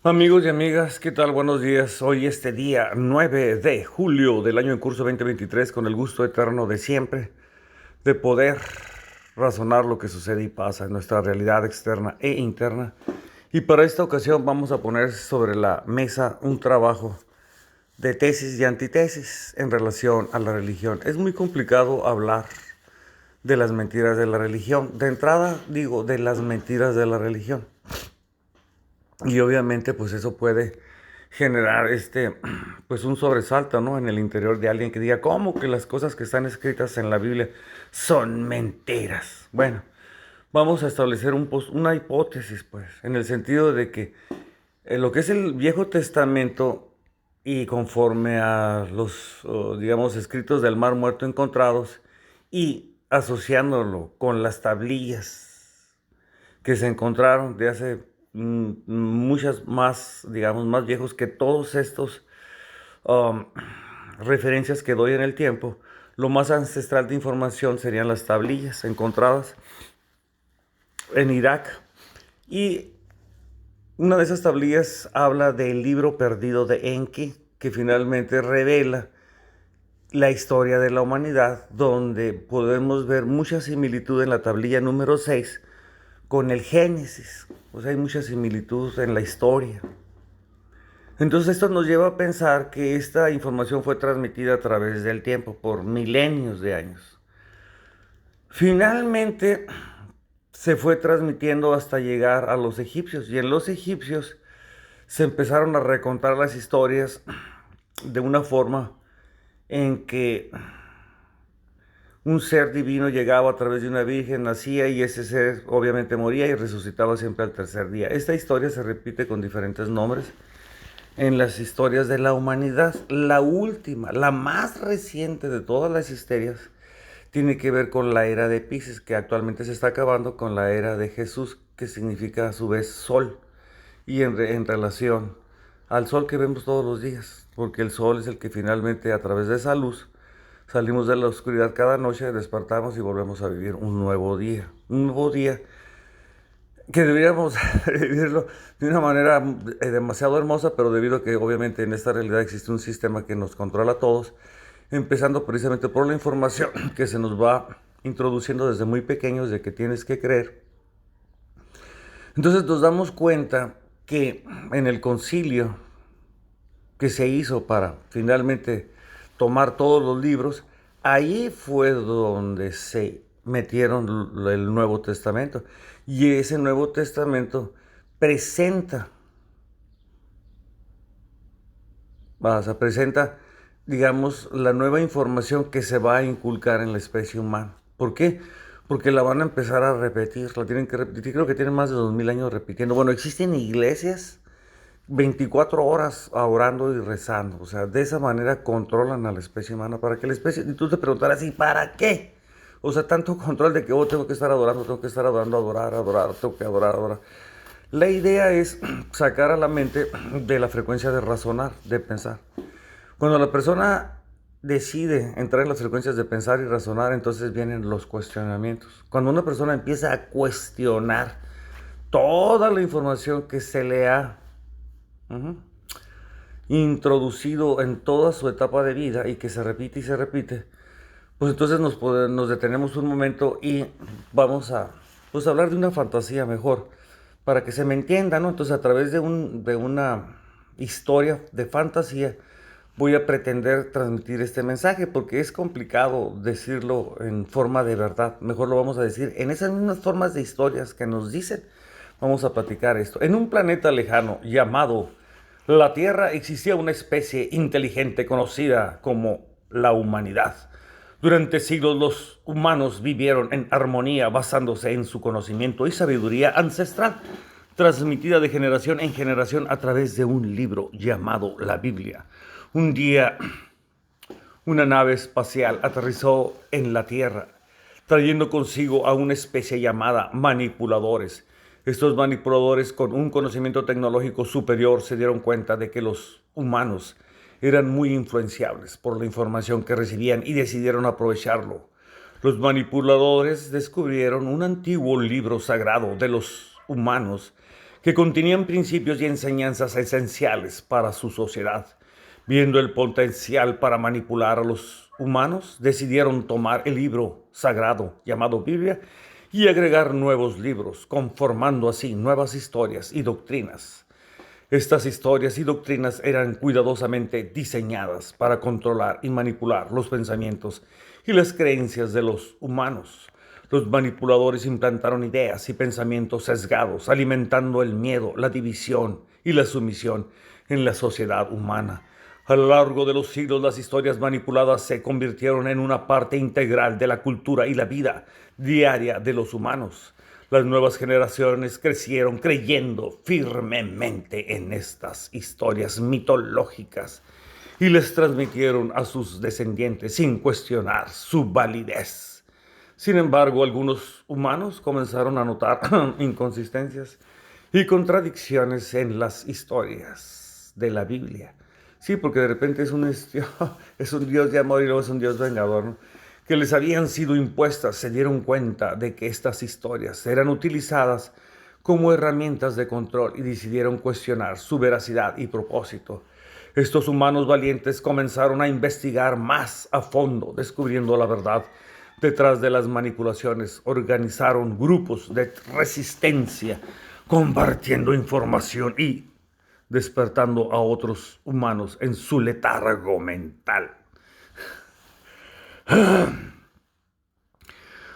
Amigos y amigas, ¿qué tal? Buenos días. Hoy día 9 de julio del año en curso 2023, con el gusto eterno de siempre de poder razonar lo que sucede y pasa en nuestra realidad externa e interna. Y para esta ocasión vamos a poner sobre la mesa un trabajo de tesis y antitesis en relación a la religión. Es muy complicado hablar de las mentiras de la religión. De entrada digo de las mentiras de la religión. Y obviamente pues eso puede generar pues un sobresalto, ¿no? En el interior de alguien que diga, ¿cómo que las cosas que están escritas en la Biblia son mentiras? Bueno, vamos a establecer una hipótesis, pues, en el sentido de que lo que es el Viejo Testamento y conforme a los, digamos, escritos del Mar Muerto encontrados y asociándolo con las tablillas que se encontraron de hace muchas más, digamos, más viejos que todos estos um, referencias que doy en el tiempo. Lo más ancestral de información serían las tablillas encontradas en Irak. Y una de esas tablillas habla del libro perdido de Enki, que finalmente revela la historia de la humanidad, donde podemos ver mucha similitud en la tablilla número 6 con el Génesis. O sea, hay mucha similitud en la historia. Entonces esto nos lleva a pensar que esta información fue transmitida a través del tiempo por milenios de años. Finalmente se fue transmitiendo hasta llegar a los egipcios, y en los egipcios se empezaron a recontar las historias de una forma en que un ser divino llegaba a través de una virgen, nacía, y ese ser obviamente moría y resucitaba siempre al tercer día. Esta historia se repite con diferentes nombres en las historias de la humanidad. La última, la más reciente de todas las histerias, tiene que ver con la era de Pisces, que actualmente se está acabando, con la era de Jesús, que significa a su vez sol, y en relación al sol que vemos todos los días, porque el sol es el que finalmente, a través de esa luz, salimos de la oscuridad cada noche, despertamos y volvemos a vivir un nuevo día que deberíamos vivirlo de una manera demasiado hermosa, pero debido a que obviamente en esta realidad existe un sistema que nos controla a todos, empezando precisamente por la información que se nos va introduciendo desde muy pequeños de que tienes que creer. Entonces nos damos cuenta que en el concilio que se hizo para finalmente tomar todos los libros, ahí fue donde se metieron el Nuevo Testamento. Y ese Nuevo Testamento presenta, presenta, digamos, la nueva información que se va a inculcar en la especie humana. ¿Por qué? Porque la van a empezar a repetir, la tienen que repetir. Creo que tienen más de 2000 años repitiendo. Bueno, existen iglesias 24 horas orando y rezando. O sea, de esa manera controlan a la especie humana para que la especie... Y tú te preguntarás, ¿y para qué? O sea, tanto control de que tengo que estar adorando, tengo que estar adorando, adorar, tengo que adorar. La idea es sacar a la mente de la frecuencia de razonar, de pensar. Cuando la persona decide entrar en las frecuencias de pensar y razonar, entonces vienen los cuestionamientos. Cuando una persona empieza a cuestionar toda la información que se le ha uh-huh, introducido en toda su etapa de vida y que se repite y se repite, pues entonces nos detenemos un momento y vamos a pues, hablar de una fantasía mejor, para que se me entienda, ¿no? Entonces a través de una historia de fantasía voy a pretender transmitir este mensaje, porque es complicado decirlo en forma de verdad. Mejor lo vamos a decir en esas mismas formas de historias que nos dicen. Vamos a platicar esto. En un planeta lejano llamado la Tierra existía una especie inteligente conocida como la humanidad. Durante siglos los humanos vivieron en armonía basándose en su conocimiento y sabiduría ancestral, transmitida de generación en generación a través de un libro llamado la Biblia. Un día, una nave espacial aterrizó en la Tierra, trayendo consigo a una especie llamada manipuladores. Estos manipuladores, con un conocimiento tecnológico superior, se dieron cuenta de que los humanos eran muy influenciables por la información que recibían y decidieron aprovecharlo. Los manipuladores descubrieron un antiguo libro sagrado de los humanos que contenían principios y enseñanzas esenciales para su sociedad. Viendo el potencial para manipular a los humanos, decidieron tomar el libro sagrado llamado Biblia y agregar nuevos libros, conformando así nuevas historias y doctrinas. Estas historias y doctrinas eran cuidadosamente diseñadas para controlar y manipular los pensamientos y las creencias de los humanos. Los manipuladores implantaron ideas y pensamientos sesgados, alimentando el miedo, la división y la sumisión en la sociedad humana. A lo largo de los siglos, las historias manipuladas se convirtieron en una parte integral de la cultura y la vida diaria de los humanos. Las nuevas generaciones crecieron creyendo firmemente en estas historias mitológicas y les transmitieron a sus descendientes sin cuestionar su validez. Sin embargo, algunos humanos comenzaron a notar inconsistencias y contradicciones en las historias de la Biblia. Sí, porque de repente es un Dios de amor y luego es un Dios vengador, ¿no? Que les habían sido impuestas, se dieron cuenta de que estas historias eran utilizadas como herramientas de control y decidieron cuestionar su veracidad y propósito. Estos humanos valientes comenzaron a investigar más a fondo, descubriendo la verdad detrás de las manipulaciones. Organizaron grupos de resistencia, compartiendo información y despertando a otros humanos en su letargo mental.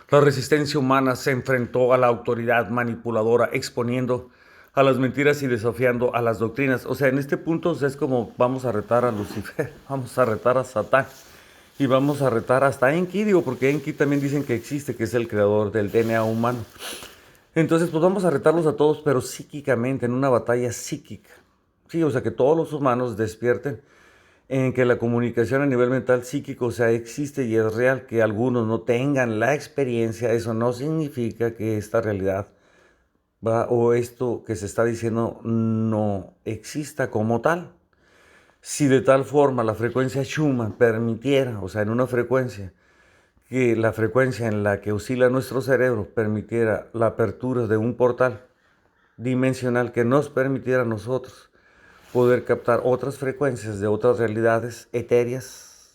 La resistencia humana se enfrentó a la autoridad manipuladora, exponiendo a las mentiras y desafiando a las doctrinas. O sea, en este punto es como vamos a retar a Lucifer, vamos a retar a Satán y vamos a retar hasta a Enki, porque Enki también dicen que existe, que es el creador del DNA humano. Entonces, pues vamos a retarlos a todos, pero psíquicamente, en una batalla psíquica. Sí, o sea, que todos los humanos despierten en que la comunicación a nivel mental psíquico, o sea, existe y es real. Que algunos no tengan la experiencia, eso no significa que esta realidad o esto que se está diciendo no exista como tal. Si de tal forma la frecuencia Schumann permitiera, o sea, en una frecuencia, que la frecuencia en la que oscila nuestro cerebro permitiera la apertura de un portal dimensional que nos permitiera a nosotros poder captar otras frecuencias de otras realidades etéreas,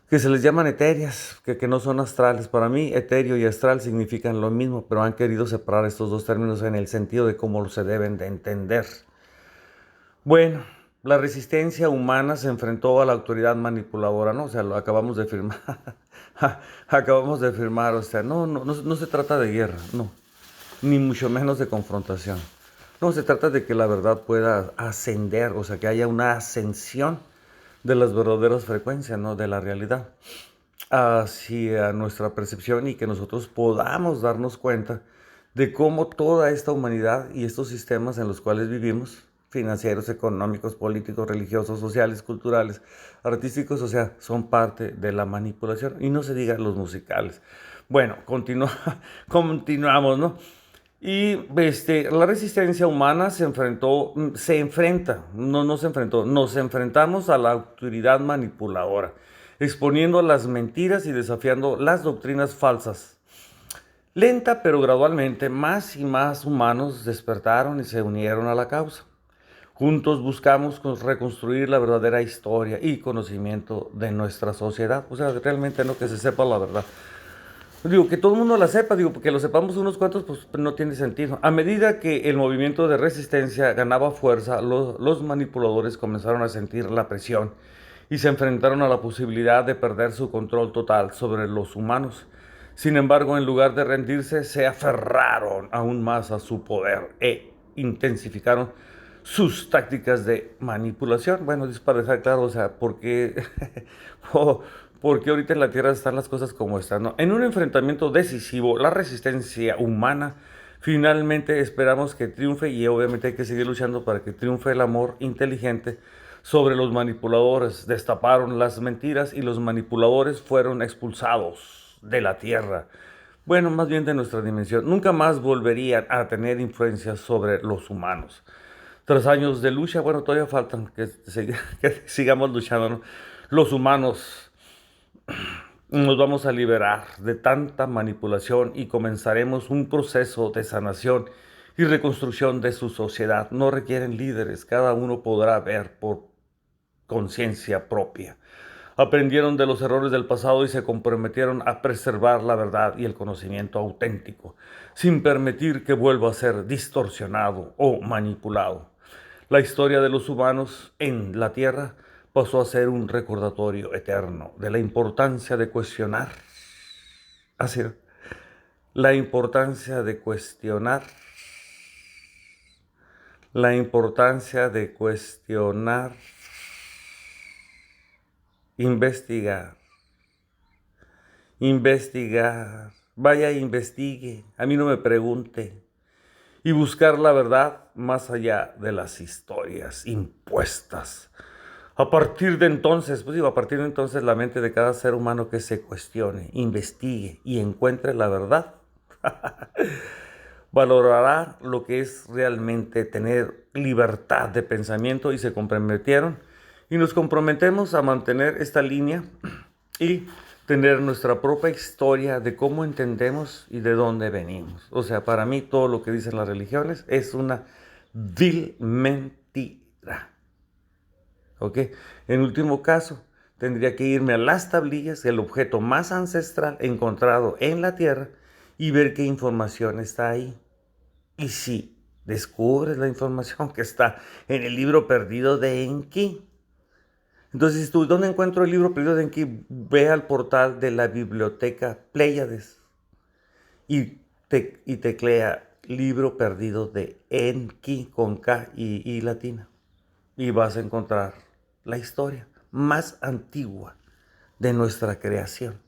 que se les llaman etéreas, que no son astrales. Para mí, etéreo y astral significan lo mismo, pero han querido separar estos dos términos en el sentido de cómo se deben de entender. Bueno, la resistencia humana se enfrentó a la autoridad manipuladora, ¿no? O sea, lo acabamos de firmar. Acabamos de firmar, o sea, no se trata de guerra, no, ni mucho menos de confrontación. No, se trata de que la verdad pueda ascender, o sea, que haya una ascensión de las verdaderas frecuencias, ¿no? De la realidad hacia nuestra percepción y que nosotros podamos darnos cuenta de cómo toda esta humanidad y estos sistemas en los cuales vivimos, financieros, económicos, políticos, religiosos, sociales, culturales, artísticos, o sea, son parte de la manipulación. Y no se diga los musicales. Bueno, continuamos, ¿no? Y la resistencia humana nos enfrentamos a la autoridad manipuladora, exponiendo las mentiras y desafiando las doctrinas falsas. Lenta pero gradualmente, más y más humanos despertaron y se unieron a la causa. Juntos buscamos reconstruir la verdadera historia y conocimiento de nuestra sociedad. O sea, realmente no que se sepa la verdad. Digo, que todo el mundo la sepa, porque lo sepamos unos cuantos, pues no tiene sentido. A medida que el movimiento de resistencia ganaba fuerza, los manipuladores comenzaron a sentir la presión y se enfrentaron a la posibilidad de perder su control total sobre los humanos. Sin embargo, en lugar de rendirse, se aferraron aún más a su poder e intensificaron sus tácticas de manipulación. Bueno, es para dejar claro, o sea, por qué... Porque ahorita en la Tierra están las cosas como están, ¿no? En un enfrentamiento decisivo, la resistencia humana, finalmente esperamos que triunfe y obviamente hay que seguir luchando para que triunfe el amor inteligente sobre los manipuladores. Destaparon las mentiras y los manipuladores fueron expulsados de la Tierra. Bueno, más bien de nuestra dimensión. Nunca más volverían a tener influencia sobre los humanos. Tras años de lucha, bueno, todavía faltan que sigamos luchando, ¿no? Los humanos nos vamos a liberar de tanta manipulación y comenzaremos un proceso de sanación y reconstrucción de su sociedad. No requieren líderes, cada uno podrá ver por conciencia propia. Aprendieron de los errores del pasado y se comprometieron a preservar la verdad y el conocimiento auténtico, sin permitir que vuelva a ser distorsionado o manipulado. La historia de los humanos en la Tierra pasó a ser un recordatorio eterno de la importancia de cuestionar, así, la importancia de cuestionar, la importancia de cuestionar, investigar, investigar, vaya investigue, a mí no me pregunte, y buscar la verdad más allá de las historias impuestas. A partir de entonces, pues digo, a partir de entonces la mente de cada ser humano que se cuestione, investigue y encuentre la verdad, valorará lo que es realmente tener libertad de pensamiento y se comprometieron y nos comprometemos a mantener esta línea y tener nuestra propia historia de cómo entendemos y de dónde venimos. O sea, para mí todo lo que dicen las religiones es una vil mentira. ¿Ok? En último caso, tendría que irme a las tablillas, el objeto más ancestral encontrado en la Tierra, y ver qué información está ahí. Y si descubres la información que está en el libro perdido de Enki, entonces tú, ¿dónde encuentro el libro perdido de Enki? Ve al portal de la biblioteca Pléyades y teclea libro perdido de Enki con K y I latina. Y vas a encontrar la historia más antigua de nuestra creación.